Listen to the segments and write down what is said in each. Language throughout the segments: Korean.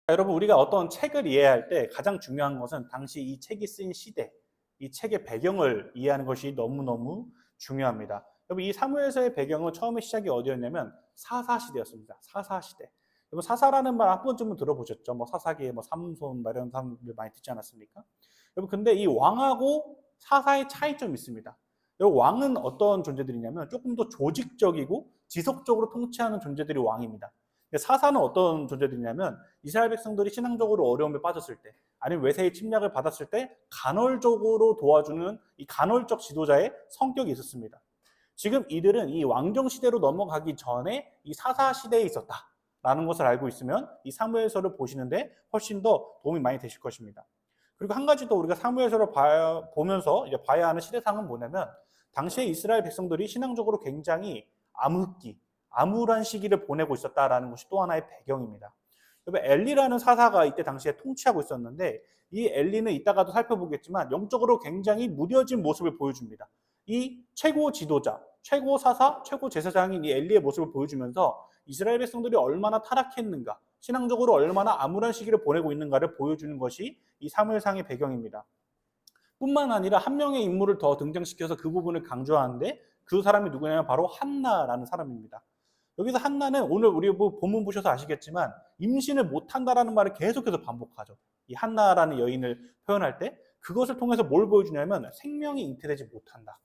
여러분, 우리가 어떤 책을 이해할 때 가장 중요한 것은 당시 이 책이 쓰인 시대, 이 책의 배경을 이해하는 것이 너무너무 중요합니다. 여러분, 이 사무엘서의 배경은 처음에 시작이 어디였냐면 사사시대였습니다. 사사시대. 여러분, 사사라는 말 한 번쯤은 들어보셨죠? 뭐 사사기에 뭐 삼손 뭐 이런 사람들 많이 듣지 않았습니까? 여러분, 근데 이 왕하고 사사의 차이점이 있습니다. 여러분, 왕은 어떤 존재들이냐면 조금 더 조직적이고 지속적으로 통치하는 존재들이 왕입니다. 사사는 어떤 존재들이냐면 이스라엘 백성들이 신앙적으로 어려움에 빠졌을 때, 아니면 외세의 침략을 받았을 때 간헐적으로 도와주는 이 간헐적 지도자의 성격이 있었습니다. 지금 이들은 이 왕정 시대로 넘어가기 전에 이 사사 시대에 있었다라는 것을 알고 있으면 이 사무엘서를 보시는데 훨씬 더 도움이 많이 되실 것입니다. 그리고 한 가지 더 우리가 사무엘서를 보면서 이제 봐야 하는 시대상은 뭐냐면, 당시에 이스라엘 백성들이 신앙적으로 굉장히 암흑기, 암울한 시기를 보내고 있었다라는 것이 또 하나의 배경입니다. 엘리라는 사사가 이때 당시에 통치하고 있었는데, 이 엘리는 이따가도 살펴보겠지만 영적으로 굉장히 무뎌진 모습을 보여줍니다. 이 최고 지도자, 최고 사사, 최고 제사장인 이 엘리의 모습을 보여주면서 이스라엘 백성들이 얼마나 타락했는가, 신앙적으로 얼마나 암울한 시기를 보내고 있는가를 보여주는 것이 이 사무엘상의 배경입니다. 뿐만 아니라 한 명의 인물을 더 등장시켜서 그 부분을 강조하는데, 그 사람이 누구냐면 바로 한나라는 사람입니다. 여기서 한나는 오늘 우리 본문 보셔서 아시겠지만 임신을 못한다라는 말을 계속해서 반복하죠. 이 한나라는 여인을 표현할 때 그것을 통해서 뭘 보여주냐면 생명이 잉태되지 못한다.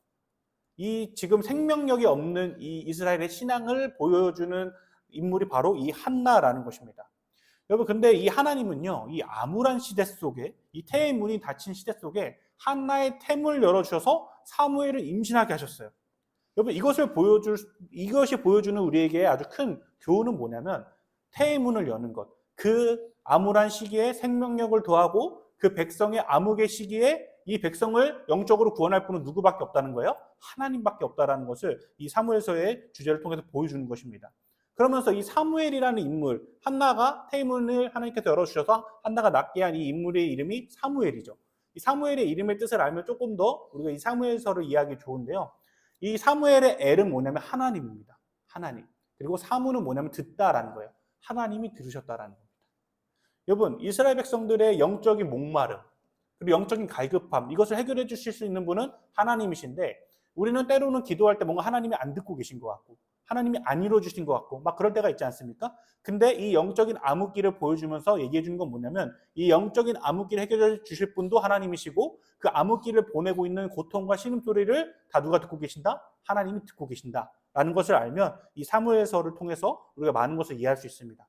이 지금 생명력이 없는 이 이스라엘의 신앙을 보여주는 인물이 바로 이 한나라는 것입니다. 여러분, 근데 이 하나님은요, 이 암울한 시대 속에, 이 태의 문이 닫힌 시대 속에 한나의 템을 열어주셔서 사무엘을 임신하게 하셨어요. 여러분, 이것이 보여주는 우리에게 아주 큰 교훈은 뭐냐면, 태의 문을 여는 것, 그 암울한 시기에 생명력을 더하고 그 백성의 암흑의 시기에 이 백성을 영적으로 구원할 분은 누구밖에 없다는 거예요? 하나님밖에 없다는 것을 이 사무엘서의 주제를 통해서 보여주는 것입니다. 그러면서 이 사무엘이라는 인물, 한나가 태의 문을 하나님께서 열어주셔서 한나가 낳게 한 이 인물의 이름이 사무엘이죠. 이 사무엘의 이름의 뜻을 알면 조금 더 우리가 이 사무엘서를 이해하기 좋은데요. 이 사무엘의 엘은 뭐냐면 하나님입니다. 하나님. 그리고 사무는 뭐냐면 듣다라는 거예요. 하나님이 들으셨다라는 겁니다. 여러분, 이스라엘 백성들의 영적인 목마름, 그리고 영적인 갈급함, 이것을 해결해 주실 수 있는 분은 하나님이신데, 우리는 때로는 기도할 때 뭔가 하나님이 안 듣고 계신 것 같고, 하나님이 안 이루어 주신 것 같고, 막 그럴 때가 있지 않습니까? 근데 이 영적인 암흑기를 보여주면서 얘기해 주는 건 뭐냐면, 이 영적인 암흑기를 해결해 주실 분도 하나님이시고, 그 암흑기를 보내고 있는 고통과 신음소리를 다 누가 듣고 계신다? 하나님이 듣고 계신다 라는 것을 알면 이 사무엘서를 통해서 우리가 많은 것을 이해할 수 있습니다.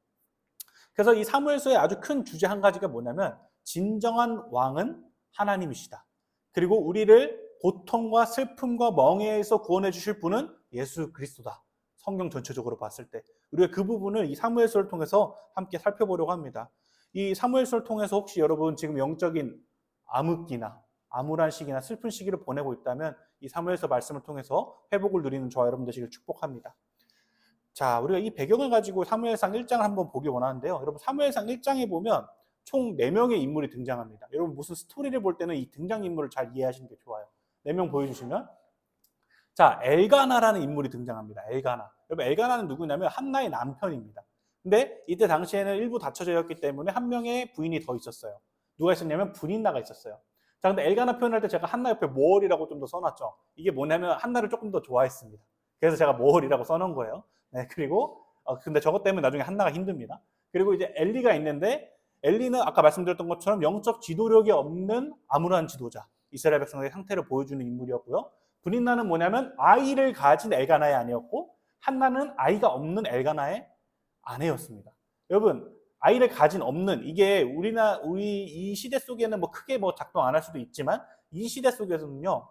그래서 이 사무엘서의 아주 큰 주제 한 가지가 뭐냐면, 진정한 왕은 하나님이시다. 그리고 우리를 고통과 슬픔과 멍에에서 구원해 주실 분은 예수 그리스도다. 성경 전체적으로 봤을 때 우리가 그 부분을 이 사무엘서를 통해서 함께 살펴보려고 합니다. 이 사무엘서를 통해서 혹시 여러분 지금 영적인 암흑기나 암울한 시기나 슬픈 시기를 보내고 있다면 이 사무엘서 말씀을 통해서 회복을 누리는 저와 여러분 되시길 축복합니다. 자, 우리가 이 배경을 가지고 사무엘상 1장을 한번 보기 원하는데요. 여러분, 사무엘상 1장에 보면 총 4명의 인물이 등장합니다. 여러분, 무슨 스토리를 볼 때는 이 등장인물을 잘 이해하시는 게 좋아요. 4명 보여주시면, 자, 엘가나라는 인물이 등장합니다. 엘가나. 여러분, 엘가나는 누구냐면 한나의 남편입니다. 근데 이때 당시에는 일부 닫혀져 있기 때문에 한 명의 부인이 더 있었어요. 누가 있었냐면 분인나가 있었어요. 자, 근데 엘가나 표현할 때 제가 한나 옆에 모얼이라고 좀 더 써놨죠. 이게 뭐냐면 한나를 조금 더 좋아했습니다. 그래서 제가 모얼이라고 써놓은 거예요. 네, 그리고 근데 저것 때문에 나중에 한나가 힘듭니다. 그리고 이제 엘리가 있는데, 엘리는 아까 말씀드렸던 것처럼 영적 지도력이 없는 암울한 지도자, 이스라엘 백성의 상태를 보여주는 인물이었고요. 분인나는 뭐냐면 아이를 가진 엘가나의 아내였고, 한나는 아이가 없는 엘가나의 아내였습니다. 여러분, 아이를 가진 없는, 이게 우리 이 시대 속에는 뭐 크게 뭐 작동 안 할 수도 있지만, 이 시대 속에서는요,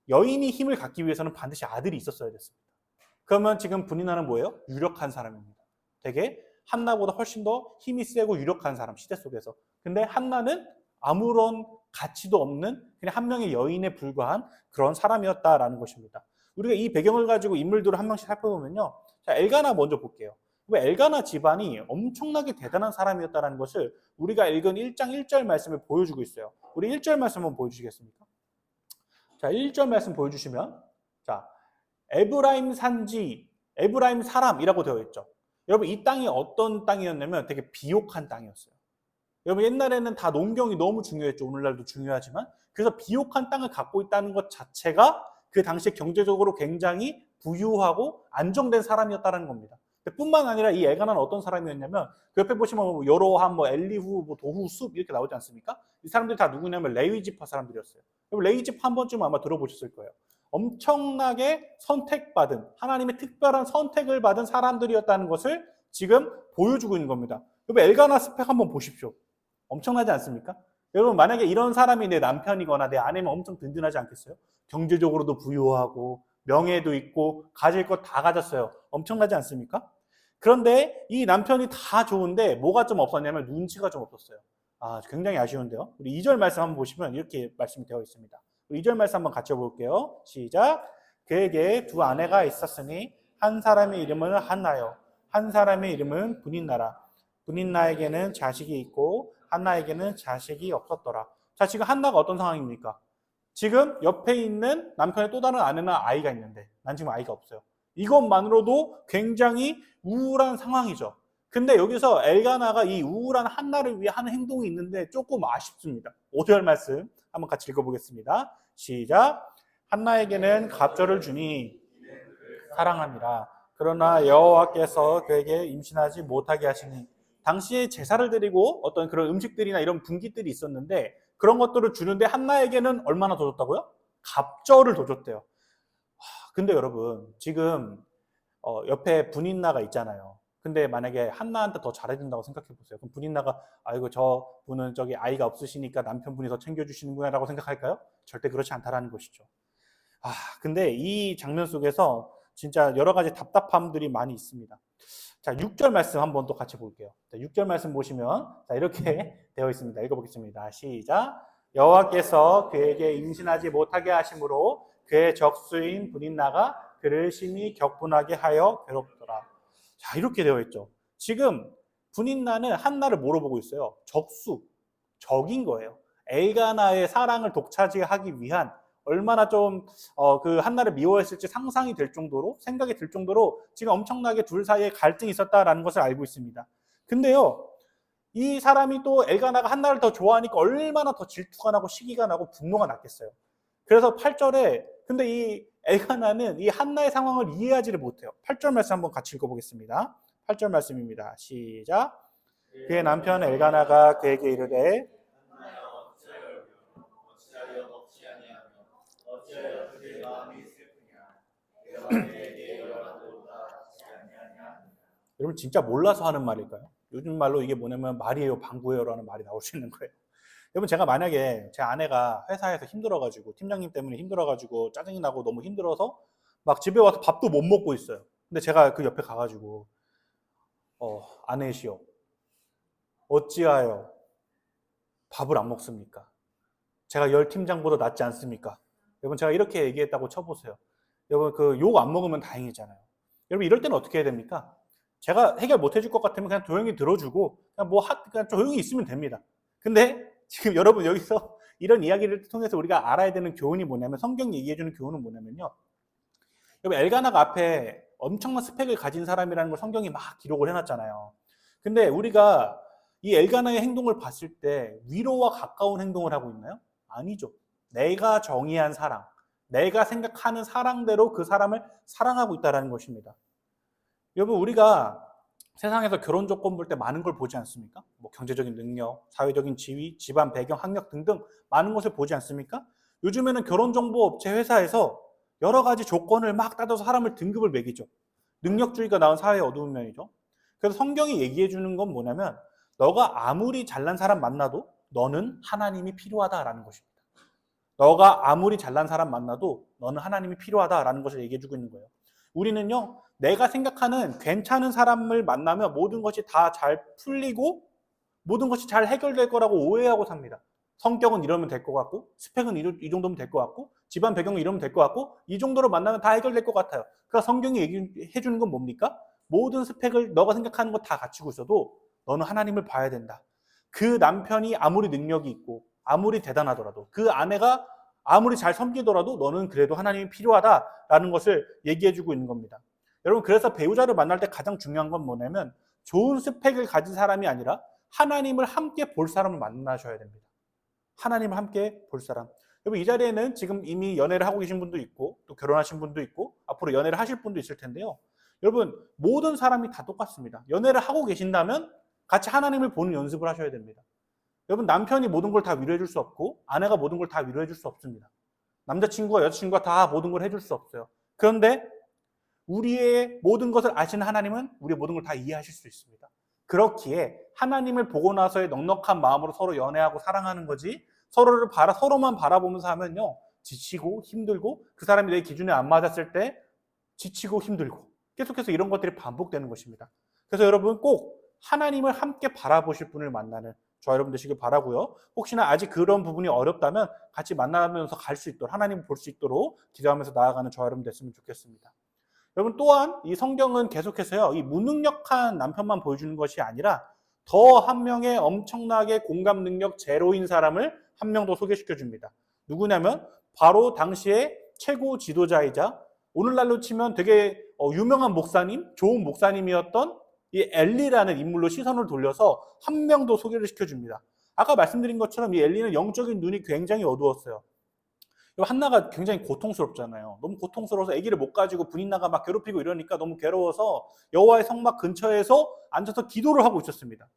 여인이 힘을 갖기 위해서는 반드시 아들이 있었어야 됐습니다. 그러면 지금 분인나는 뭐예요? 유력한 사람입니다. 되게 한나보다 훨씬 더 힘이 세고 유력한 사람, 시대 속에서. 근데 한나는 아무런 가치도 없는 그냥 한 명의 여인에 불과한 그런 사람이었다라는 것입니다. 우리가 이 배경을 가지고 인물들을 한 명씩 살펴보면요. 자, 엘가나 먼저 볼게요. 엘가나 집안이 엄청나게 대단한 사람이었다는 것을 우리가 읽은 1장 1절 말씀을 보여주고 있어요. 우리 1절 말씀 한번 보여주시겠습니까? 자, 1절 말씀 보여주시면, 자, 에브라임 산지, 에브라임 사람이라고 되어 있죠. 여러분, 이 땅이 어떤 땅이었냐면 되게 비옥한 땅이었어요. 여러분 옛날에는 다 농경이 너무 중요했죠. 오늘날도 중요하지만. 그래서 비옥한 땅을 갖고 있다는 것 자체가 그 당시에 경제적으로 굉장히 부유하고 안정된 사람이었다는 겁니다. 뿐만 아니라 이 엘가나는 어떤 사람이었냐면 그 옆에 보시면 뭐 여로함, 뭐 엘리후, 뭐 도후, 숲 이렇게 나오지 않습니까? 이 사람들이 다 누구냐면 레위 지파 사람들이었어요. 레위 지파 한 번쯤 아마 들어보셨을 거예요. 엄청나게 선택받은 하나님의 특별한 선택을 받은 사람들이었다는 것을 지금 보여주고 있는 겁니다. 여러분 엘가나 스펙 한번 보십시오. 엄청나지 않습니까? 여러분 만약에 이런 사람이 내 남편이거나 내 아내면 엄청 든든하지 않겠어요? 경제적으로도 부유하고 명예도 있고 가질 것 다 가졌어요. 엄청나지 않습니까? 그런데 이 남편이 다 좋은데 뭐가 좀 없었냐면 눈치가 좀 없었어요. 아, 굉장히 아쉬운데요. 우리 2절 말씀 한번 보시면 이렇게 말씀이 되어 있습니다. 2절 말씀 한번 같이 볼게요. 시작. 그에게 두 아내가 있었으니 한 사람의 이름은 한나요. 한 사람의 이름은 분인나라. 분인나에게는 자식이 있고 한나에게는 자식이 없었더라. 자, 지금 한나가 어떤 상황입니까? 지금 옆에 있는 남편의 또 다른 아내나 아이가 있는데 난 지금 아이가 없어요. 이것만으로도 굉장히 우울한 상황이죠. 근데 여기서 엘가나가 이 우울한 한나를 위해 하는 행동이 있는데 조금 아쉽습니다. 5절 말씀 한번 같이 읽어보겠습니다. 시작. 한나에게는 갑절을 주니 사랑함이라. 그러나 여호와께서 그에게 임신하지 못하게 하시니. 당시에 제사를 드리고 어떤 그런 음식들이나 이런 분깃들이 있었는데 그런 것들을 주는데 한나에게는 얼마나 더 줬다고요? 갑절을 더 줬대요. 근데 여러분 지금 옆에 분인나가 있잖아요. 근데 만약에 한나한테 더 잘해준다고 생각해 보세요. 그럼 분인나가 아이고 저 분은 저기 아이가 없으시니까 남편분이 더 챙겨주시는구나 라고 생각할까요? 절대 그렇지 않다라는 것이죠. 근데 이 장면 속에서 진짜 여러 가지 답답함들이 많이 있습니다. 자, 6절 말씀 한번 또 같이 볼게요. 자, 6절 말씀 보시면 자, 이렇게 되어 있습니다. 읽어보겠습니다. 시작. 여호와께서 그에게 임신하지 못하게 하심으로 그의 적수인 분인나가 그를 심히 격분하게 하여 괴롭더라. 자, 이렇게 되어 있죠. 지금 분인나는 한나를 뭐로 보고 있어요? 적수, 적인 거예요. 엘가나의 사랑을 독차지하기 위한 얼마나 좀 그 한나를 미워했을지 상상이 될 정도로 생각이 들 정도로 지금 엄청나게 둘 사이에 갈등이 있었다라는 것을 알고 있습니다. 근데요, 이 사람이 또 엘가나가 한나를 더 좋아하니까 얼마나 더 질투가 나고 시기가 나고 분노가 났겠어요. 그래서 8절에 근데 이 엘가나는 이 한나의 상황을 이해하지를 못해요. 8절 말씀 한번 같이 읽어보겠습니다. 8절 말씀입니다. 시작. 그의 남편 엘가나가 그에게 이르되 여러분 진짜 몰라서 하는 말일까요? 요즘 말로 이게 뭐냐면 말이에요, 방구예요라는 말이 나올 수 있는 거예요. 여러분 제가 만약에 제 아내가 회사에서 힘들어가지고 팀장님 때문에 힘들어가지고 짜증이 나고 너무 힘들어서 막 집에 와서 밥도 못 먹고 있어요. 근데 제가 그 옆에 가가지고 아내시여 어찌하여 밥을 안 먹습니까? 제가 열 팀장보다 낫지 않습니까? 여러분 제가 이렇게 얘기했다고 쳐보세요. 여러분 그 욕 안 먹으면 다행이잖아요. 여러분 이럴 때는 어떻게 해야 됩니까? 제가 해결 못 해줄 것 같으면 그냥 조용히 들어주고 그냥 조용히 있으면 됩니다. 근데 지금 여러분 여기서 이런 이야기를 통해서 우리가 알아야 되는 교훈이 뭐냐면 성경이 얘기해주는 교훈은 뭐냐면요. 여러분 엘가나가 앞에 엄청난 스펙을 가진 사람이라는 걸 성경이 막 기록을 해놨잖아요. 근데 우리가 이 엘가나의 행동을 봤을 때 위로와 가까운 행동을 하고 있나요? 아니죠. 내가 정의한 사랑, 내가 생각하는 사랑대로 그 사람을 사랑하고 있다는 것입니다. 여러분 우리가 세상에서 결혼 조건 볼 때 많은 걸 보지 않습니까? 뭐 경제적인 능력, 사회적인 지위, 집안 배경, 학력 등등 많은 것을 보지 않습니까? 요즘에는 결혼정보업체 회사에서 여러 가지 조건을 막 따져서 사람을 등급을 매기죠. 능력주의가 나온 사회의 어두운 면이죠. 그래서 성경이 얘기해 주는 건 뭐냐면 너가 아무리 잘난 사람 만나도 너는 하나님이 필요하다라는 것입니다. 너가 아무리 잘난 사람 만나도 너는 하나님이 필요하다라는 것을 얘기해 주고 있는 거예요. 우리는요, 내가 생각하는 괜찮은 사람을 만나면 모든 것이 다 잘 풀리고 모든 것이 잘 해결될 거라고 오해하고 삽니다. 성격은 이러면 될 것 같고 스펙은 이 정도면 될 것 같고 집안 배경은 이러면 될 것 같고 이 정도로 만나면 다 해결될 것 같아요. 그러니까 성경이 얘기해 주는 건 뭡니까? 모든 스펙을 너가 생각하는 거 다 갖추고 있어도 너는 하나님을 봐야 된다. 그 남편이 아무리 능력이 있고 아무리 대단하더라도 그 아내가 아무리 잘 섬기더라도 너는 그래도 하나님이 필요하다라는 것을 얘기해 주고 있는 겁니다. 여러분 그래서 배우자를 만날 때 가장 중요한 건 뭐냐면 좋은 스펙을 가진 사람이 아니라 하나님을 함께 볼 사람을 만나셔야 됩니다. 하나님을 함께 볼 사람. 여러분 이 자리에는 지금 이미 연애를 하고 계신 분도 있고 또 결혼하신 분도 있고 앞으로 연애를 하실 분도 있을 텐데요. 여러분 모든 사람이 다 똑같습니다. 연애를 하고 계신다면 같이 하나님을 보는 연습을 하셔야 됩니다. 여러분 남편이 모든 걸 다 위로해 줄 수 없고 아내가 모든 걸 다 위로해 줄 수 없습니다. 남자친구와 여자친구가 다 모든 걸 해줄 수 없어요. 그런데 우리의 모든 것을 아시는 하나님은 우리의 모든 걸 다 이해하실 수 있습니다. 그렇기에 하나님을 보고 나서의 넉넉한 마음으로 서로 연애하고 사랑하는 거지 서로만 바라보면서 하면요. 지치고 힘들고 그 사람이 내 기준에 안 맞았을 때 지치고 힘들고 계속해서 이런 것들이 반복되는 것입니다. 그래서 여러분 꼭 하나님을 함께 바라보실 분을 만나는 저와 여러분 되시길 바라고요. 혹시나 아직 그런 부분이 어렵다면 같이 만나면서 갈 수 있도록 하나님을 볼 수 있도록 기도하면서 나아가는 저와 여러분 됐으면 좋겠습니다. 여러분 또한 이 성경은 계속해서요. 이 무능력한 남편만 보여주는 것이 아니라 더 한 명의 엄청나게 공감 능력 제로인 사람을 한 명 더 소개시켜 줍니다. 누구냐면 바로 당시의 최고 지도자이자 오늘날로 치면 되게 유명한 목사님, 좋은 목사님이었던 이 엘리라는 인물로 시선을 돌려서 한 명 더 소개를 시켜줍니다. 아까 말씀드린 것처럼 이 엘리는 영적인 눈이 굉장히 어두웠어요. 한나가 굉장히 고통스럽잖아요. 너무 고통스러워서 아기를 못 가지고 분인나가 막 괴롭히고 이러니까 너무 괴로워서 여호와의 성막 근처에서 앉아서 기도를 하고 있었습니다.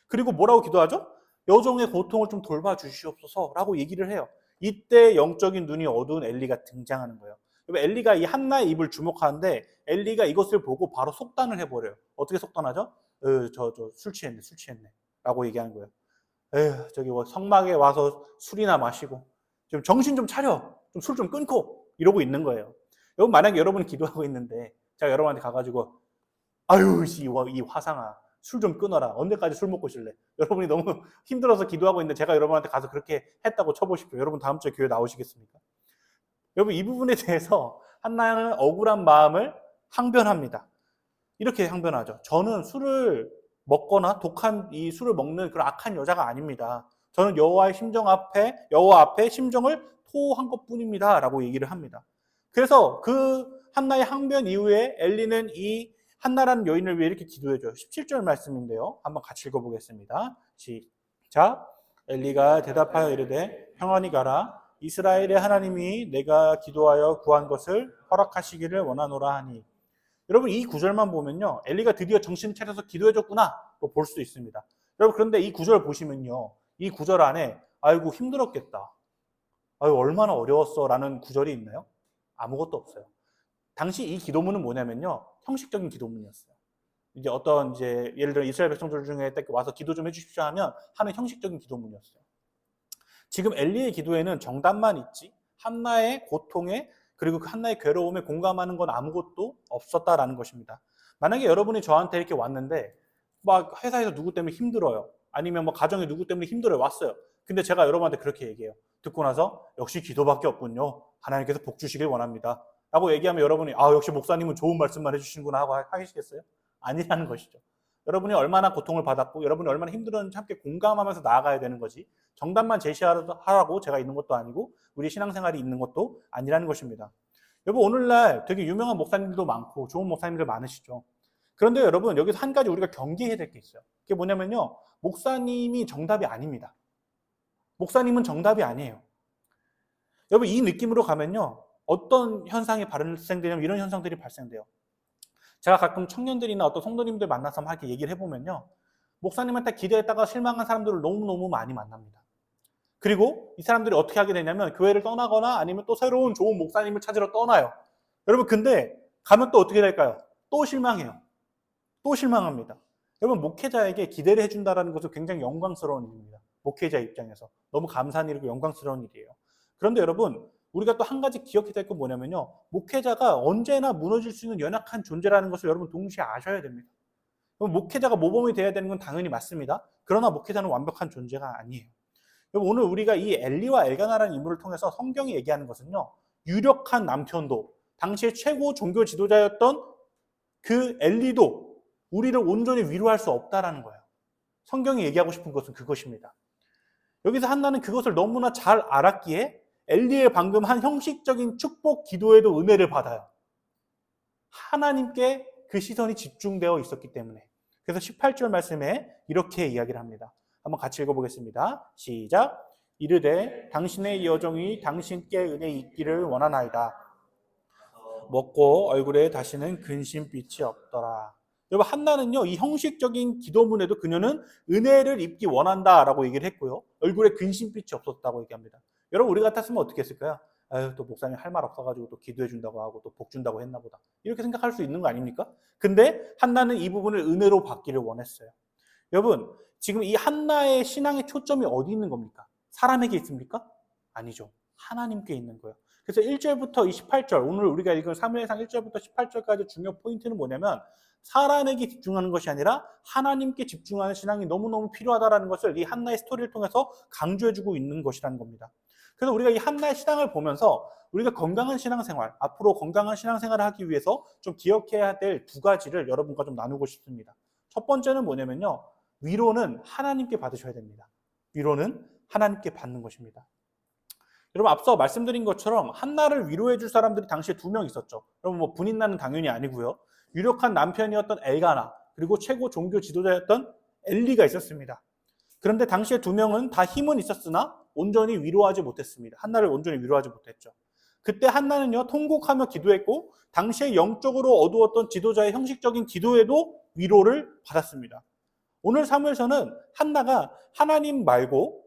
그리고 뭐라고 기도하죠? 여종의 고통을 좀 돌봐주시옵소서라고 얘기를 해요. 이때 영적인 눈이 어두운 엘리가 등장하는 거예요. 엘리가 이 한나의 입을 주목하는데 엘리가 이것을 보고 바로 속단을 해버려요. 어떻게 속단하죠? 술 취했네 라고 얘기하는 거예요. 저기 성막에 와서 술이나 마시고 좀 정신 좀 차려, 좀 술 좀 끊고 이러고 있는 거예요. 여러분 만약에 여러분이 기도하고 있는데 제가 여러분한테 가가지고 아유 이 화상아 술 좀 끊어라. 언제까지 술 먹고 있을래? 여러분이 너무 힘들어서 기도하고 있는데 제가 여러분한테 가서 그렇게 했다고 쳐보십시오. 여러분 다음 주에 교회 나오시겠습니까? 여러분 이 부분에 대해서 한나는 억울한 마음을 항변합니다. 이렇게 항변하죠. 저는 술을 먹거나 독한 이 술을 먹는 그런 악한 여자가 아닙니다. 저는 여호와 앞에 심정을 토한 것뿐입니다라고 얘기를 합니다. 그래서 그 한나의 항변 이후에 엘리는 이 한나라는 여인을 위해 이렇게 기도해줘요. 17절 말씀인데요. 한번 같이 읽어보겠습니다. 시작. 엘리가 대답하여 이르되 평안히 가라. 이스라엘의 하나님이 내가 기도하여 구한 것을 허락하시기를 원하노라 하니. 여러분 이 구절만 보면요. 엘리가 드디어 정신 차려서 기도해줬구나 볼 수 있습니다. 여러분 그런데 이 구절 보시면요. 이 구절 안에 아이고 힘들었겠다. 아유 얼마나 어려웠어 라는 구절이 있나요? 아무것도 없어요. 당시 이 기도문은 뭐냐면요. 형식적인 기도문이었어요. 이제 예를 들어 이스라엘 백성들 중에 딱 와서 기도 좀 해주십시오 하면 하는 형식적인 기도문이었어요. 지금 엘리의 기도에는 정답만 있지 한나의 고통에 그리고 그 한나의 괴로움에 공감하는 건 아무것도 없었다라는 것입니다. 만약에 여러분이 저한테 이렇게 왔는데 막 회사에서 누구 때문에 힘들어요. 아니면 뭐 가정에 누구 때문에 힘들어요. 왔어요. 근데 제가 여러분한테 그렇게 얘기해요. 듣고 나서 역시 기도밖에 없군요. 하나님께서 복 주시길 원합니다. 라고 얘기하면 여러분이 역시 목사님은 좋은 말씀만 해주시는구나 하고 하시겠어요? 아니라는 것이죠. 여러분이 얼마나 고통을 받았고 여러분이 얼마나 힘들었는지 함께 공감하면서 나아가야 되는 거지 정답만 제시하라고 제가 있는 것도 아니고 우리 신앙생활이 있는 것도 아니라는 것입니다. 여러분 오늘날 되게 유명한 목사님들도 많고 좋은 목사님들 많으시죠. 그런데 여러분 여기서 한 가지 우리가 경계해야 될 게 있어요. 그게 뭐냐면요. 목사님이 정답이 아닙니다. 목사님은 정답이 아니에요. 여러분 이 느낌으로 가면요. 어떤 현상이 발생되냐면 이런 현상들이 발생돼요. 제가 가끔 청년들이나 어떤 성도님들 만나서 이렇게 얘기를 해보면요. 목사님한테 기대했다가 실망한 사람들을 너무너무 많이 만납니다. 그리고 이 사람들이 어떻게 하게 되냐면 교회를 떠나거나 아니면 또 새로운 좋은 목사님을 찾으러 떠나요. 여러분 근데 가면 또 어떻게 될까요? 또 실망해요. 또 실망합니다. 여러분 목회자에게 기대를 해준다는 것은 굉장히 영광스러운 일입니다. 목회자 입장에서 너무 감사한 일이고 영광스러운 일이에요. 그런데 여러분 우리가 또 한 가지 기억해야 될 건 뭐냐면요. 목회자가 언제나 무너질 수 있는 연약한 존재라는 것을 여러분 동시에 아셔야 됩니다. 목회자가 모범이 돼야 되는 건 당연히 맞습니다. 그러나 목회자는 완벽한 존재가 아니에요. 오늘 우리가 이 엘리와 엘가나라는 인물을 통해서 성경이 얘기하는 것은요. 유력한 남편도 당시의 최고 종교 지도자였던 그 엘리도 우리를 온전히 위로할 수 없다라는 거예요. 성경이 얘기하고 싶은 것은 그것입니다. 여기서 한나는 그것을 너무나 잘 알았기에 엘리의 방금 한 형식적인 축복 기도에도 은혜를 받아요. 하나님께 그 시선이 집중되어 있었기 때문에. 그래서 18절 말씀에 이렇게 이야기를 합니다. 한번 같이 읽어보겠습니다. 시작. 이르되 당신의 여종이 당신께 은혜 있기를 원하나이다. 먹고 얼굴에 다시는 근심빛이 없더라. 여러분, 한나는요, 이 형식적인 기도문에도 그녀는 은혜를 입기 원한다라고 얘기를 했고요. 얼굴에 근심빛이 없었다고 얘기합니다. 여러분, 우리 같았으면 어떻게 했을까요? 아유, 또 목사님 할 말 없어가지고 또 기도해 준다고 하고 또 복 준다고 했나 보다. 이렇게 생각할 수 있는 거 아닙니까? 근데 한나는 이 부분을 은혜로 받기를 원했어요. 여러분, 지금 이 한나의 신앙의 초점이 어디 있는 겁니까? 사람에게 있습니까? 아니죠. 하나님께 있는 거예요. 그래서 1절부터 28절, 오늘 우리가 읽은 사무엘상 1절부터 18절까지 중요 포인트는 뭐냐면 사람에게 집중하는 것이 아니라 하나님께 집중하는 신앙이 너무너무 필요하다는 것을 이 한나의 스토리를 통해서 강조해주고 있는 것이라는 겁니다. 그래서 우리가 이 한나의 신앙을 보면서 우리가 건강한 신앙생활, 앞으로 건강한 신앙생활을 하기 위해서 좀 기억해야 될 두 가지를 여러분과 좀 나누고 싶습니다. 첫 번째는 뭐냐면요. 위로는 하나님께 받으셔야 됩니다. 위로는 하나님께 받는 것입니다. 여러분, 앞서 말씀드린 것처럼 한나를 위로해 줄 사람들이 당시에 2명 있었죠. 여러분, 뭐 분인나는 당연히 아니고요. 유력한 남편이었던 엘가나, 그리고 최고 종교 지도자였던 엘리가 있었습니다. 그런데 당시에 2명은 다 힘은 있었으나 온전히 위로하지 못했습니다. 한나를 온전히 위로하지 못했죠. 그때 한나는요, 통곡하며 기도했고 당시에 영적으로 어두웠던 지도자의 형식적인 기도에도 위로를 받았습니다. 오늘 사무엘서는 한나가 하나님 말고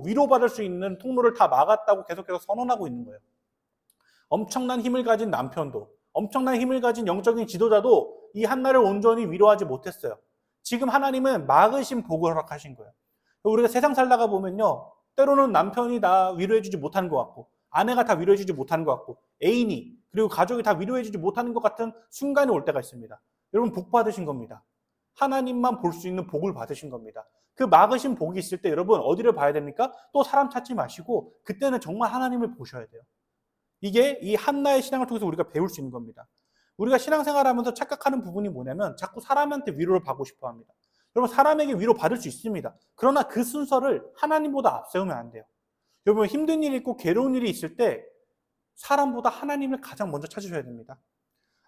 위로받을 수 있는 통로를 다 막았다고 계속해서 선언하고 있는 거예요. 엄청난 힘을 가진 남편도, 엄청난 힘을 가진 영적인 지도자도 이 한나를 온전히 위로하지 못했어요. 지금 하나님은 막으신 복을 허락하신 거예요. 우리가 세상 살다가 보면요, 때로는 남편이 다 위로해주지 못하는 것 같고, 아내가 다 위로해주지 못하는 것 같고, 애인이, 그리고 가족이 다 위로해주지 못하는 것 같은 순간이 올 때가 있습니다. 여러분, 복 받으신 겁니다. 하나님만 볼 수 있는 복을 받으신 겁니다. 그 막으신 복이 있을 때 여러분 어디를 봐야 됩니까? 또 사람 찾지 마시고 그때는 정말 하나님을 보셔야 돼요. 이게 이 한나의 신앙을 통해서 우리가 배울 수 있는 겁니다. 우리가 신앙생활하면서 착각하는 부분이 뭐냐면 자꾸 사람한테 위로를 받고 싶어 합니다. 여러분, 사람에게 위로 받을 수 있습니다. 그러나 그 순서를 하나님보다 앞세우면 안 돼요. 여러분, 힘든 일이 있고 괴로운 일이 있을 때 사람보다 하나님을 가장 먼저 찾으셔야 됩니다.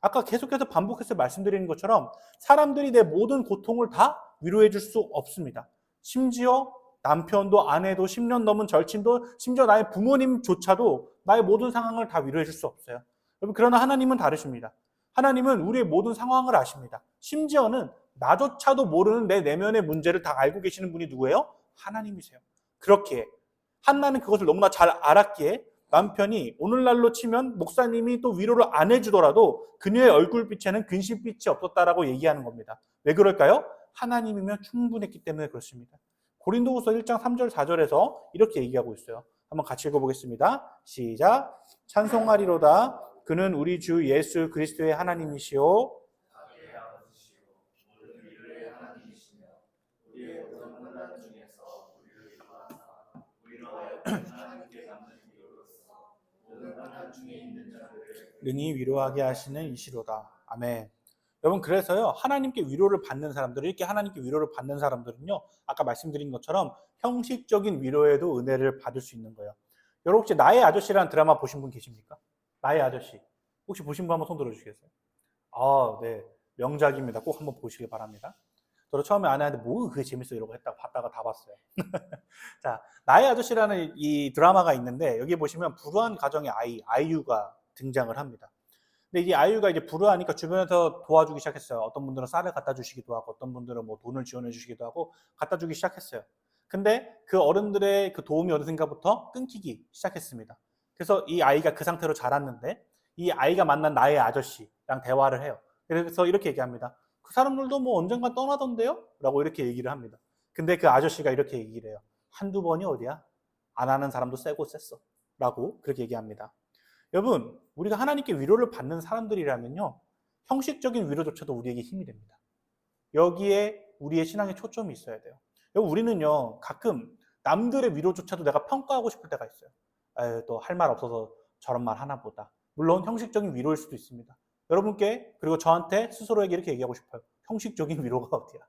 아까 계속해서 반복해서 말씀드리는 것처럼 사람들이 내 모든 고통을 다 위로해 줄 수 없습니다. 심지어 남편도 아내도 10년 넘은 절친도 심지어 나의 부모님조차도 나의 모든 상황을 다 위로해 줄 수 없어요. 여러분, 그러나 하나님은 다르십니다. 하나님은 우리의 모든 상황을 아십니다. 심지어는 나조차도 모르는 내 내면의 문제를 다 알고 계시는 분이 누구예요? 하나님이세요. 그렇기에 한나는 그것을 너무나 잘 알았기에 남편이 오늘날로 치면 목사님이 또 위로를 안 해주더라도 그녀의 얼굴빛에는 근심빛이 없었다라고 얘기하는 겁니다. 왜 그럴까요? 하나님이면 충분했기 때문에 그렇습니다. 고린도후서 1장 3절 4절에서 이렇게 얘기하고 있어요. 한번 같이 읽어보겠습니다. 시작. 찬송하리로다. 그는 우리 주 예수 그리스도의 하나님이시오. 능히 위로하게 하시는 이시로다. 아멘. 여러분, 그래서요, 하나님께 위로를 받는 사람들, 이렇게 하나님께 위로를 받는 사람들은요, 아까 말씀드린 것처럼 형식적인 위로에도 은혜를 받을 수 있는 거예요. 여러분, 혹시 나의 아저씨라는 드라마 보신 분 계십니까? 나의 아저씨. 혹시 보신 분 한번 손 들어주시겠어요? 아, 네. 명작입니다. 꼭 한번 보시길 바랍니다. 저도 처음에 아내한테 뭐 그게 재밌어 이러고 했다가 봤다가 다 봤어요. 자, 나의 아저씨라는 이 드라마가 있는데 여기 보시면 불우한 가정의 아이유가 등장을 합니다. 근데 이 아이유가 이제 불우하니까 주변에서 도와주기 시작했어요. 어떤 분들은 쌀을 갖다 주시기도 하고 어떤 분들은 뭐 돈을 지원해 주시기도 하고 갖다 주기 시작했어요. 근데 그 어른들의 그 도움이 어느샌가부터 끊기기 시작했습니다. 그래서 이 아이가 그 상태로 자랐는데 이 아이가 만난 나의 아저씨랑 대화를 해요. 그래서 이렇게 얘기합니다. 그 사람들도 뭐 언젠가 떠나던데요? 라고 이렇게 얘기를 합니다. 근데 그 아저씨가 이렇게 얘기를 해요. 한두 번이 어디야? 안 하는 사람도 세고 셌어. 라고 그렇게 얘기합니다. 여러분, 우리가 하나님께 위로를 받는 사람들이라면요, 형식적인 위로조차도 우리에게 힘이 됩니다. 여기에 우리의 신앙의 초점이 있어야 돼요. 여러분, 우리는요, 가끔 남들의 위로조차도 내가 평가하고 싶을 때가 있어요. 또 할 말 없어서 저런 말 하나 보다. 물론 형식적인 위로일 수도 있습니다. 여러분께 그리고 저한테 스스로에게 이렇게 얘기하고 싶어요. 형식적인 위로가 어디야?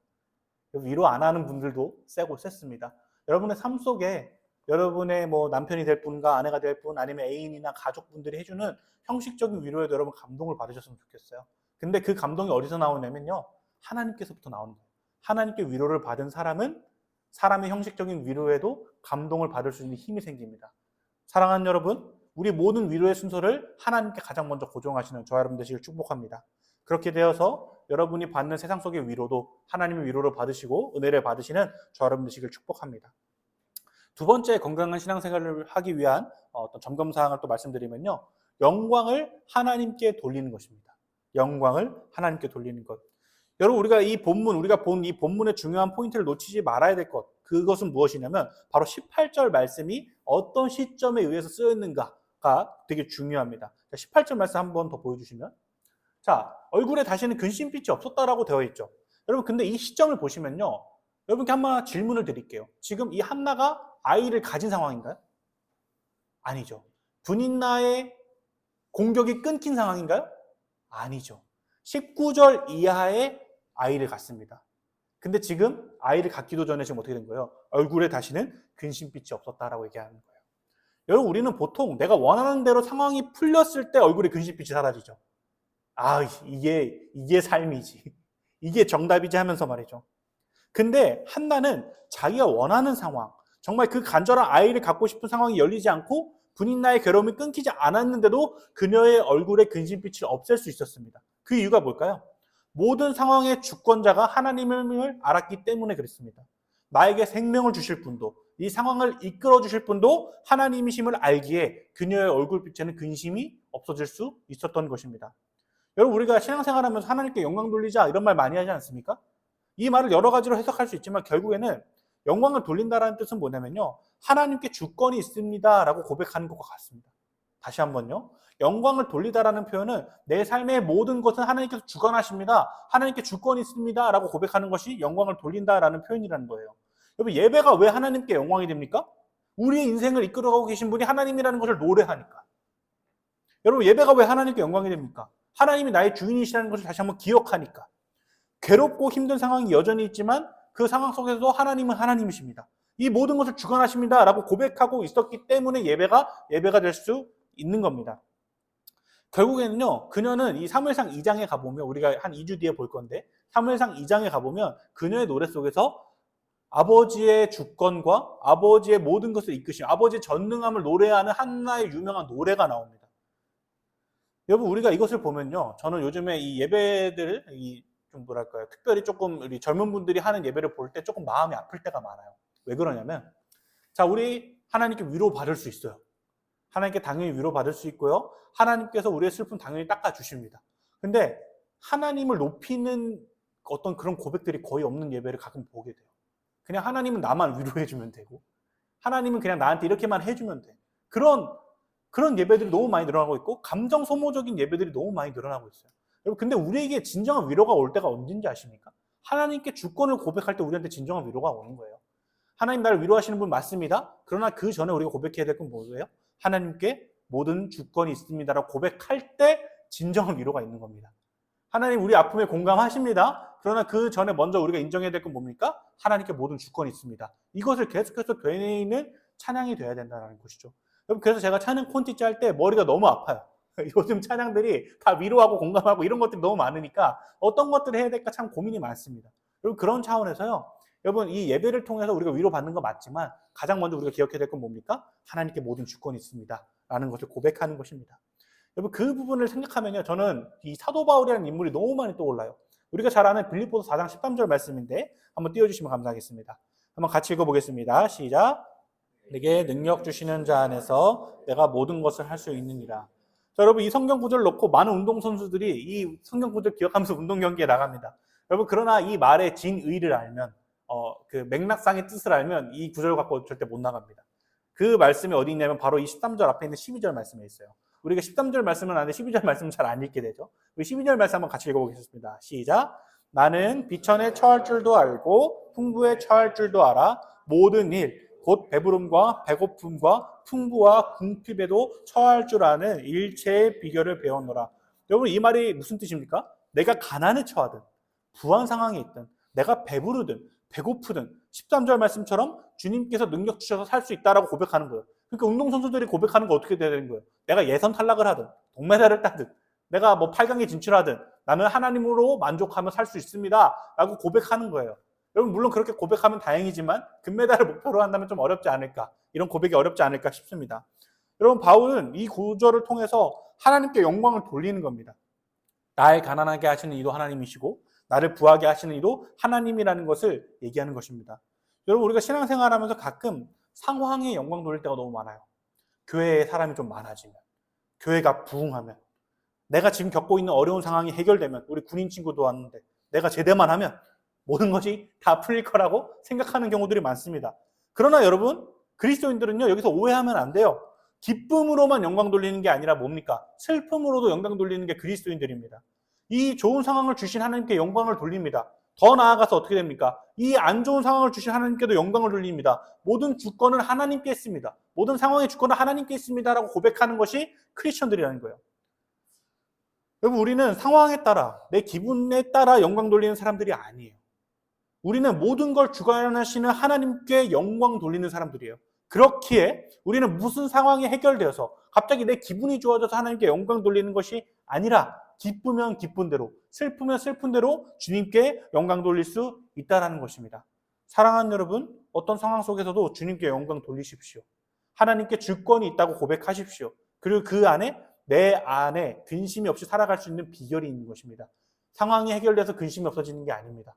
위로 안 하는 분들도 세고 셌습니다. 여러분의 삶 속에 여러분의 뭐 남편이 될 분과 아내가 될 분, 아니면 애인이나 가족분들이 해주는 형식적인 위로에도 여러분 감동을 받으셨으면 좋겠어요. 근데 그 감동이 어디서 나오냐면요, 하나님께서부터 나오는 거예요. 하나님께 위로를 받은 사람은 사람의 형식적인 위로에도 감동을 받을 수 있는 힘이 생깁니다. 사랑하는 여러분, 우리 모든 위로의 순서를 하나님께 가장 먼저 고정하시는 저와 여러분 되시길 축복합니다. 그렇게 되어서 여러분이 받는 세상 속의 위로도 하나님의 위로를 받으시고 은혜를 받으시는 저와 여러분 되시길 축복합니다. 두 번째, 건강한 신앙생활을 하기 위한 어떤 점검사항을 또 말씀드리면요, 영광을 하나님께 돌리는 것입니다. 영광을 하나님께 돌리는 것. 여러분, 우리가 본 이 본문의 중요한 포인트를 놓치지 말아야 될 것, 그것은 무엇이냐면 바로 18절 말씀이 어떤 시점에 의해서 쓰였는가가 되게 중요합니다. 18절 말씀 한 번 더 보여주시면, 자, 얼굴에 다시는 근심빛이 없었다라고 되어 있죠. 여러분, 근데 이 시점을 보시면요, 여러분께 한번 질문을 드릴게요. 지금 이 한나가 아이를 가진 상황인가요? 아니죠. 분인나의 공격이 끊긴 상황인가요? 아니죠. 19절 이하의 아이를 갖습니다. 근데 지금 아이를 갖기도 전에 지금 어떻게 된 거예요? 얼굴에 다시는 근심빛이 없었다라고 얘기하는 거예요. 여러분, 우리는 보통 내가 원하는 대로 상황이 풀렸을 때 얼굴에 근심빛이 사라지죠. 아, 이게 삶이지. 이게 정답이지 하면서 말이죠. 근데 한나는 자기가 원하는 상황, 정말 그 간절한 아이를 갖고 싶은 상황이 열리지 않고 분인나의 괴로움이 끊기지 않았는데도 그녀의 얼굴에 근심빛을 없앨 수 있었습니다. 그 이유가 뭘까요? 모든 상황의 주권자가 하나님을 알았기 때문에 그랬습니다. 나에게 생명을 주실 분도, 이 상황을 이끌어 주실 분도 하나님이심을 알기에 그녀의 얼굴빛에는 근심이 없어질 수 있었던 것입니다. 여러분, 우리가 신앙생활하면서 하나님께 영광 돌리자 이런 말 많이 하지 않습니까? 이 말을 여러 가지로 해석할 수 있지만 결국에는 영광을 돌린다라는 뜻은 뭐냐면요, 하나님께 주권이 있습니다 라고 고백하는 것과 같습니다. 다시 한번요, 영광을 돌리다라는 표현은 내 삶의 모든 것은 하나님께서 주관하십니다, 하나님께 주권이 있습니다 라고 고백하는 것이 영광을 돌린다라는 표현이라는 거예요. 여러분, 예배가 왜 하나님께 영광이 됩니까? 우리의 인생을 이끌어가고 계신 분이 하나님이라는 것을 노래하니까. 여러분, 예배가 왜 하나님께 영광이 됩니까? 하나님이 나의 주인이시라는 것을 다시 한번 기억하니까. 괴롭고 힘든 상황이 여전히 있지만 그 상황 속에서도 하나님은 하나님이십니다, 이 모든 것을 주관하십니다 라고 고백하고 있었기 때문에 예배가 될 수 있는 겁니다. 결국에는요, 그녀는 이 사무엘상 2장에 가보면, 우리가 한 2주 뒤에 볼 건데, 사무엘상 2장에 가보면 그녀의 노래 속에서 아버지의 주권과 아버지의 모든 것을 이끄심, 아버지의 전능함을 노래하는 한나의 유명한 노래가 나옵니다. 여러분, 우리가 이것을 보면요, 저는 요즘에 이 예배들, 좀 뭐랄까요, 특별히 조금 우리 젊은 분들이 하는 예배를 볼 때 조금 마음이 아플 때가 많아요. 왜 그러냐면, 자, 우리 하나님께 위로 받을 수 있어요. 하나님께 당연히 위로 받을 수 있고요, 하나님께서 우리의 슬픔 당연히 닦아주십니다. 근데 하나님을 높이는 어떤 그런 고백들이 거의 없는 예배를 가끔 보게 돼요. 그냥 하나님은 나만 위로해주면 되고, 하나님은 그냥 나한테 이렇게만 해주면 돼. 그런 예배들이 너무 많이 늘어나고 있고, 감정 소모적인 예배들이 너무 많이 늘어나고 있어요. 여러분, 근데 우리에게 진정한 위로가 올 때가 언제인지 아십니까? 하나님께 주권을 고백할 때 우리한테 진정한 위로가 오는 거예요. 하나님 나를 위로하시는 분 맞습니다. 그러나 그 전에 우리가 고백해야 될 건 뭐예요? 하나님께 모든 주권이 있습니다라고 고백할 때 진정한 위로가 있는 겁니다. 하나님 우리 아픔에 공감하십니다. 그러나 그 전에 먼저 우리가 인정해야 될 건 뭡니까? 하나님께 모든 주권이 있습니다. 이것을 계속해서 되뇌이는 찬양이 돼야 된다는 것이죠. 여러분, 그래서 제가 찬양 콘텐츠 할 때 머리가 너무 아파요. 요즘 찬양들이 다 위로하고 공감하고 이런 것들이 너무 많으니까 어떤 것들을 해야 될까 참 고민이 많습니다. 여러분, 그런 차원에서요, 여러분, 이 예배를 통해서 우리가 위로받는 거 맞지만 가장 먼저 우리가 기억해야 될 건 뭡니까? 하나님께 모든 주권이 있습니다 라는 것을 고백하는 것입니다. 여러분, 그 부분을 생각하면요, 저는 이 사도 바울이라는 인물이 너무 많이 떠올라요. 우리가 잘 아는 빌립보서 4장 13절 말씀인데 한번 띄워주시면 감사하겠습니다. 한번 같이 읽어보겠습니다. 시작. 내게 능력 주시는 자 안에서 내가 모든 것을 할 수 있느니라. 자, 여러분, 이 성경 구절을 놓고 많은 운동선수들이 이 성경 구절 기억하면서 운동 경기에 나갑니다. 여러분, 그러나 이 말의 진의를 알면, 그 맥락상의 뜻을 알면 이 구절을 갖고 절대 못 나갑니다. 그 말씀이 어디 있냐면 바로 이 13절 앞에 있는 12절 말씀에 있어요. 우리가 13절 말씀은 아는데 12절 말씀은 잘 안 읽게 되죠. 우리 12절 말씀 한번 같이 읽어보겠습니다. 시작. 나는 비천에 처할 줄도 알고 풍부에 처할 줄도 알아. 모든 일, 곧 배부름과 배고픔과 풍부와 궁핍에도 처할 줄 아는 일체의 비결을 배웠노라. 여러분, 이 말이 무슨 뜻입니까? 내가 가난에 처하든 부한 상황에 있든 내가 배부르든 배고프든 13절 말씀처럼 주님께서 능력 주셔서 살 수 있다라고 고백하는 거예요. 그러니까 운동선수들이 고백하는 거 어떻게 돼야 되는 거예요? 내가 예선 탈락을 하든 동메달을 따든 내가 뭐 8강에 진출하든 나는 하나님으로 만족하며 살 수 있습니다. 라고 고백하는 거예요. 여러분 물론 그렇게 고백하면 다행이지만 금메달을 목표로 한다면 좀 어렵지 않을까. 이런 고백이 어렵지 않을까 싶습니다. 여러분 바울은 이 구절을 통해서 하나님께 영광을 돌리는 겁니다. 날 가난하게 하시는 이도 하나님이시고 나를 부하게 하시는 이도 하나님이라는 것을 얘기하는 것입니다. 여러분 우리가 신앙생활하면서 가끔 상황에 영광 돌릴 때가 너무 많아요. 교회에 사람이 좀 많아지면, 교회가 부흥하면, 내가 지금 겪고 있는 어려운 상황이 해결되면, 우리 군인 친구도 왔는데 내가 제대만 하면 모든 것이 다 풀릴 거라고 생각하는 경우들이 많습니다. 그러나 여러분 그리스도인들은요 여기서 오해하면 안 돼요. 기쁨으로만 영광 돌리는 게 아니라 뭡니까? 슬픔으로도 영광 돌리는 게 그리스도인들입니다. 이 좋은 상황을 주신 하나님께 영광을 돌립니다. 더 나아가서 어떻게 됩니까? 이 안 좋은 상황을 주신 하나님께도 영광을 돌립니다. 모든 주권은 하나님께 있습니다. 모든 상황의 주권은 하나님께 있습니다라고 고백하는 것이 크리스천들이라는 거예요. 여러분 우리는 상황에 따라 내 기분에 따라 영광 돌리는 사람들이 아니에요. 우리는 모든 걸 주관하시는 하나님께 영광 돌리는 사람들이에요. 그렇기에 우리는 무슨 상황이 해결되어서 갑자기 내 기분이 좋아져서 하나님께 영광 돌리는 것이 아니라 기쁘면 기쁜 대로, 슬프면 슬픈 대로 주님께 영광 돌릴 수 있다는 것입니다. 사랑하는 여러분, 어떤 상황 속에서도 주님께 영광 돌리십시오. 하나님께 주권이 있다고 고백하십시오. 그리고 그 안에 내 안에 근심이 없이 살아갈 수 있는 비결이 있는 것입니다. 상황이 해결돼서 근심이 없어지는 게 아닙니다.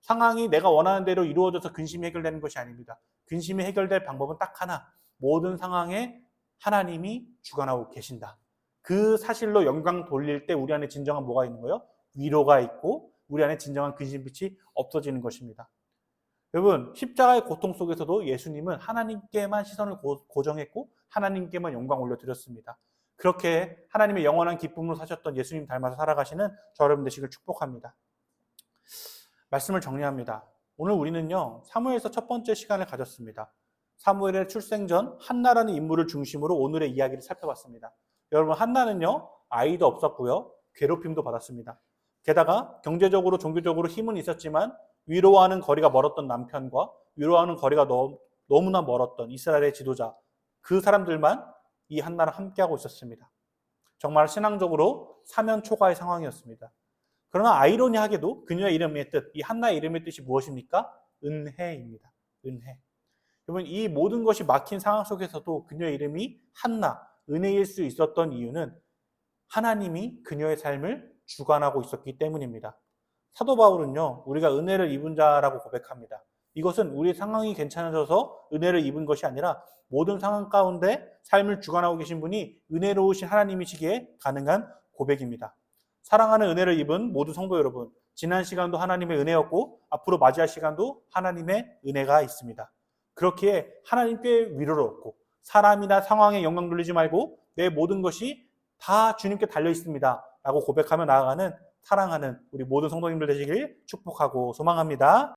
상황이 내가 원하는 대로 이루어져서 근심이 해결되는 것이 아닙니다. 근심이 해결될 방법은 딱 하나. 모든 상황에 하나님이 주관하고 계신다. 그 사실로 영광 돌릴 때 우리 안에 진정한 뭐가 있는 거예요? 위로가 있고 우리 안에 진정한 근심빛이 없어지는 것입니다. 여러분 십자가의 고통 속에서도 예수님은 하나님께만 시선을 고정했고 하나님께만 영광 올려드렸습니다. 그렇게 하나님의 영원한 기쁨으로 사셨던 예수님 닮아서 살아가시는 저 여러분 되시길 축복합니다. 말씀을 정리합니다. 오늘 우리는요 사무엘서 첫 번째 시간을 가졌습니다. 사무엘의 출생 전 한나라는 인물을 중심으로 오늘의 이야기를 살펴봤습니다. 여러분 한나는요 아이도 없었고요 괴롭힘도 받았습니다. 게다가 경제적으로 종교적으로 힘은 있었지만 위로하는 거리가 멀었던 남편과 위로하는 거리가 너무나 멀었던 이스라엘의 지도자 그 사람들만 이 한나랑 함께하고 있었습니다. 정말 신앙적으로 사면초가의 상황이었습니다. 그러나 아이러니하게도 그녀의 이름의 뜻, 이 한나의 이름의 뜻이 무엇입니까? 은혜입니다. 은혜. 여러분 이 모든 것이 막힌 상황 속에서도 그녀의 이름이 한나, 은혜일 수 있었던 이유는 하나님이 그녀의 삶을 주관하고 있었기 때문입니다. 사도 바울은요, 우리가 은혜를 입은 자라고 고백합니다. 이것은 우리의 상황이 괜찮아져서 은혜를 입은 것이 아니라 모든 상황 가운데 삶을 주관하고 계신 분이 은혜로우신 하나님이시기에 가능한 고백입니다. 사랑하는 은혜를 입은 모든 성도 여러분, 지난 시간도 하나님의 은혜였고 앞으로 맞이할 시간도 하나님의 은혜가 있습니다. 그렇기에 하나님께 위로를 얻고 사람이나 상황에 영광 돌리지 말고 내 모든 것이 다 주님께 달려 있습니다 라고 고백하며 나아가는 사랑하는 우리 모든 성도님들 되시길 축복하고 소망합니다.